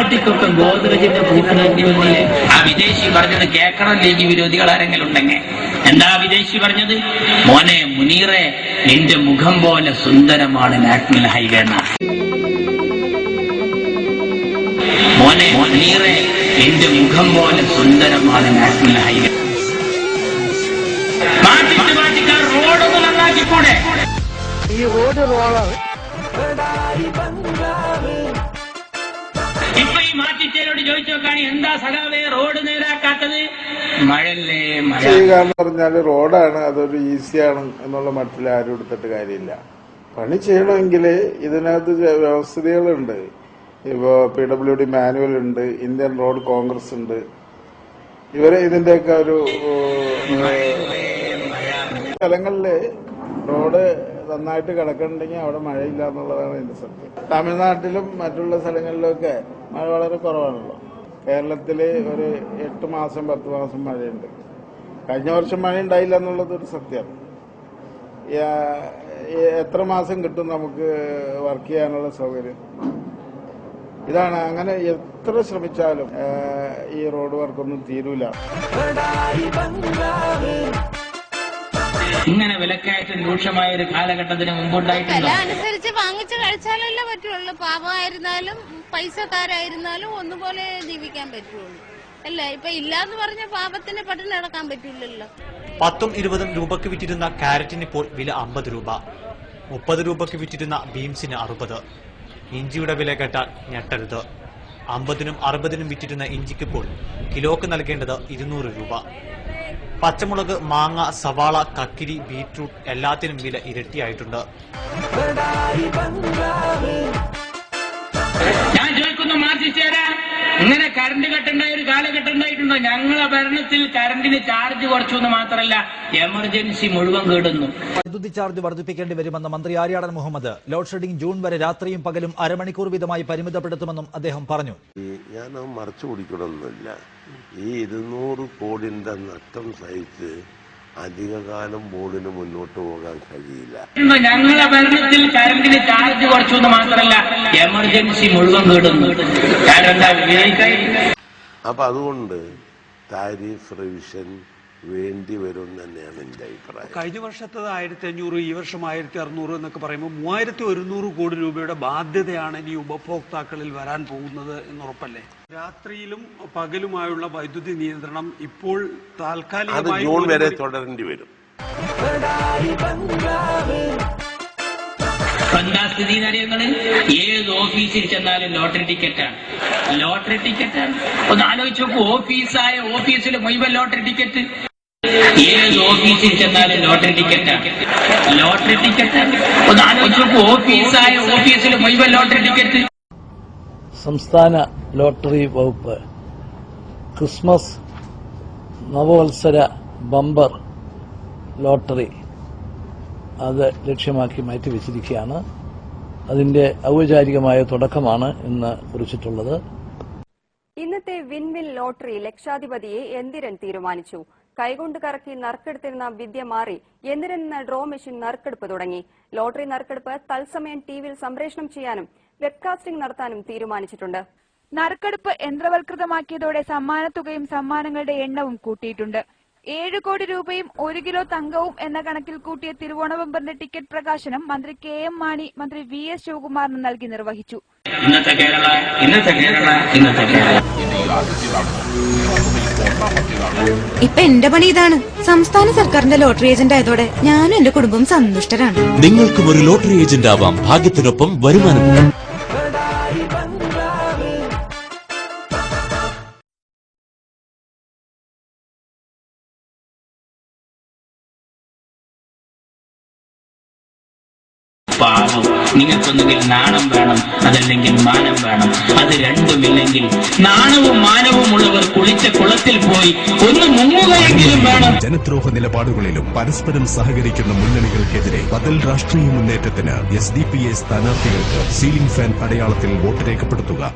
കുട്ടിക്കൊക്കെ ഗോദ്രജിന്റെ പൂക്കണേണ്ടി വന്നില്ലേ? ആ വിദേശി പറഞ്ഞത് കേൾക്കണം ലീഗ് വിരോധികൾ ആരെങ്കിലും ഉണ്ടെങ്കിൽ. എന്താ വിദേശി പറഞ്ഞത്? മോനെ മുനീറെ, നിന്റെ മുഖം പോലെ സുന്ദരമാണ് നാഷണൽ ഹൈവേ എന്ന. മോനെ മുനീറെ, നിന്റെ മുഖം പോലെ സുന്ദരമാണ് നാഷണൽ ഹൈവേ. മാറ്റിക്കാർ റോഡൊന്ന് നന്നാക്കിക്കൂടെ? ഈ റോഡ് റോളാണ്. ഇപ്പൊ ഈ മാറ്റിച്ചേരോട് ചോദിച്ചു നോക്കാണ്, എന്താ സഖാവേ റോഡ് നേരാക്കാത്തത്? മഴല്ലേ മഴ ചെയ്യുക പറഞ്ഞാല് റോഡാണ്, അതൊരു ഈസിയാണ് എന്നുള്ള മട്ടിൽ ആരും എടുത്തിട്ട് കാര്യമില്ല. പണി ചെയ്യണമെങ്കിൽ ഇതിനകത്ത് വ്യവസ്ഥകളുണ്ട്. ഇപ്പോ PWD മാനുവൽ ഉണ്ട്, ഇന്ത്യൻ റോഡ് കോൺഗ്രസ് ഉണ്ട്. ഇവരെ ഇതിന്റെയൊക്കെ ഒരു സ്ഥലങ്ങളില് റോഡ് നന്നായിട്ട് കിടക്കണമെങ്കിൽ അവിടെ മഴയില്ല എന്നുള്ളതാണ് ഇതിന്റെ സത്യം. തമിഴ്നാട്ടിലും മറ്റുള്ള സ്ഥലങ്ങളിലൊക്കെ മഴ വളരെ കുറവാണല്ലോ. കേരളത്തില് ഒരു 8 മാസം 10 മാസം മഴയുണ്ട്. കഴിഞ്ഞ വർഷം മഴ ഉണ്ടായില്ല എന്നുള്ളത് ഒരു സത്യമാണ്. എത്ര മാസം കിട്ടും നമുക്ക് വർക്ക് ചെയ്യാനുള്ള സൗകര്യം? ഇതാണ്. അങ്ങനെ എത്ര ശ്രമിച്ചാലും ഈ റോഡ് വർക്കൊന്നും തീരൂല. ഇങ്ങനെ വിലക്കയറ്റം രൂക്ഷമായ ഒരു കാലഘട്ടത്തിന് മുമ്പുണ്ടായിട്ടില്ല. അനുസരിച്ച് വാങ്ങിച്ച് കഴിച്ചാലല്ലേ പറ്റുള്ളൂ. പാവമായിരുന്നാലും പൈസക്കാരായിരുന്നാലും ഒന്നുപോലെ ജീവിക്കാൻ പറ്റുള്ളൂ. അല്ല, ഇപ്പൊ ഇല്ലാന്ന് പറഞ്ഞ പാപത്തിന് പട്ടിണി നടക്കാൻ പറ്റില്ലല്ലോ. 10-20 രൂപക്ക് വിറ്റിരുന്ന കാരറ്റിന് ഇപ്പോൾ വില 50 രൂപ. 30 രൂപക്ക് വിറ്റിരുന്ന ബീൻസിന് 60. ഇഞ്ചിയുടെ വില കേട്ടാൽ ഞെട്ടരുത്. 50-നും 60-നും വിറ്റിരുന്ന ഇഞ്ചിക്കിപ്പോൾ കിലോക്ക് നൽകേണ്ടത് 200 രൂപ. പച്ചമുളക്, മാങ്ങ, സവാള, കക്കിരി, ബീറ്റ്റൂട്ട് എല്ലാത്തിനും വില ഇരട്ടിയായിട്ടുണ്ട്. ഞാൻ ചോദിക്കുന്നു, മാറ്റിച്ചേരാ, ഇങ്ങനെ കറണ്ട് കട്ടുണ്ടായ ഒരു കാലഘട്ടം ഉണ്ടായിട്ടുണ്ടോ? ഞങ്ങളെ ഭരണത്തിൽ കറണ്ടിന് ചാർജ് കുറച്ചു മാത്രമല്ല, എമർജൻസി മുഴുവൻ കേടുന്നു. വൈദ്യുതി ചാർജ് വർദ്ധിപ്പിക്കേണ്ടി വരുമെന്ന് മന്ത്രി Aryadan Muhammad. Load shedding June വരെ രാത്രിയും പകലും അരമണിക്കൂർ വീതമായി പരിമിതപ്പെടുത്തുമെന്നും അദ്ദേഹം പറഞ്ഞു. ഞാൻ മറച്ചു പിടിക്കണമെന്നില്ല. ഈ 200 കോടിന്റെ നഷ്ടം സഹിച്ച് അധികകാലം ബോർഡിന് മുന്നോട്ട് പോകാൻ കഴിയില്ല. ഞങ്ങളെ ഭരണത്തിൽ കറണ്ടിന് ചാർജ് കുറച്ചു മാത്രമല്ല, എമർജൻസി മുഴുവൻ കേടുന്നു. അപ്പൊ അതുകൊണ്ട് താരിഫ് റിവിഷൻ വേണ്ടി വരും തന്നെയാണ് എന്റെ അഭിപ്രായം. കഴിഞ്ഞ വർഷത്തെ 1500, ഈ വർഷം 1600 എന്നൊക്കെ പറയുമ്പോൾ 3100 കോടി രൂപയുടെ ബാധ്യതയാണ് ഇനി ഉപഭോക്താക്കളിൽ വരാൻ പോകുന്നത് എന്നുറപ്പല്ലേ? രാത്രിയിലും പകലുമായുള്ള വൈദ്യുതി നിയന്ത്രണം ഇപ്പോൾ താൽക്കാലികമായി ജൂൺ വരെ തുടരേണ്ടി വരും. എന്താ സ്ഥിതി അറിയുന്നത്? ഏത് ഓഫീസിൽ ചെന്നാലും ലോട്ടറി ടിക്കറ്റാണ്. ലോട്ടറി ടിക്കറ്റാണ്. ഒന്ന് ആലോചിച്ച് നോക്കൂ. ഓഫീസിൽ മുഴുവൻ ലോട്ടറി ടിക്കറ്റ്. ഏത് ഓഫീസിൽ ചെന്നാലും ലോട്ടറി ടിക്കറ്റാണ്. ലോട്ടറി ടിക്കറ്റാണ്. ഒന്ന് ആലോചിച്ച് നോക്കൂ. ഓഫീസിൽ മുഴുവൻ ലോട്ടറി ടിക്കറ്റ്. സംസ്ഥാന ലോട്ടറി വകുപ്പ് ക്രിസ്മസ് നവവത്സര ബമ്പർ ലോട്ടറി അത് ലക്ഷ്യമാക്കി മാറ്റിവെച്ചിരിക്കുകയാണ്. അതിന്റെ ഔപചാരികമായ തുടക്കമാണ് ഇന്ന് കുറിച്ചിട്ടുള്ളത്. ഇന്നത്തെ വിൻ ലോട്ടറി ലക്ഷാധിപതിയെ എന്തിരൻ തീരുമാനിച്ചു. കൈകൊണ്ട് കറക്കി നറുക്കെടുത്തിരുന്ന വിദ്യ മാറി എന്തിരൻ എന്ന ഡ്രോ മെഷീൻ നറുക്കെടുപ്പ് തുടങ്ങി. ലോട്ടറി നറുക്കെടുപ്പ് തത്സമയം ടിവിയിൽ സംപ്രേഷണം ചെയ്യാനും വെബ്കാസ്റ്റിംഗ് നടത്താനും തീരുമാനിച്ചിട്ടുണ്ട്. നറുക്കെടുപ്പ് യന്ത്രവൽകൃതമാക്കിയതോടെ സമ്മാനത്തുകയും സമ്മാനങ്ങളുടെ എണ്ണവും കൂട്ടിയിട്ടുണ്ട്. 7 കോടി രൂപയും 1 കിലോ തങ്കവും എന്ന കണക്കിൽ കൂട്ടിയ തിരുവോണ ബമ്പറിന്റെ ടിക്കറ്റ് പ്രകാശനം മന്ത്രി KM മാണി മന്ത്രി VS ശിവകുമാറിന് നൽകി നിർവഹിച്ചു. ഇപ്പൊ എന്റെ പണി ഇതാണ്. സംസ്ഥാന സർക്കാരിന്റെ ലോട്ടറി ഏജന്റ് ആയതോടെ ഞാനും എന്റെ കുടുംബം സന്തുഷ്ടരാണ്. നിങ്ങൾക്കും ഒരു ലോട്ടറി ഏജന്റ് ആവാം. ഭാഗ്യത്തിനൊപ്പം വരുമാനം. പാവം, നിങ്ങൾക്കൊന്നുകിൽ നാണം വേണം, അതല്ലെങ്കിൽ മാനം വേണം. അത് രണ്ടുമില്ലെങ്കിൽ നാണവും മാനവും ഉള്ളവർ കുളിച്ച കുളത്തിൽ പോയി ഒന്ന് മുങ്ങുകയെങ്കിലും വേണം. ജനദ്രോഹ നിലപാടുകളിലും പരസ്പരം സഹകരിക്കുന്ന മുന്നണികൾക്കെതിരെ ബദൽ രാഷ്ട്രീയ മുന്നേറ്റത്തിന് SDPA സ്ഥാനാർത്ഥികൾക്ക് സീലിംഗ് ഫാൻ അടയാളത്തിൽ വോട്ട് രേഖപ്പെടുത്തുക.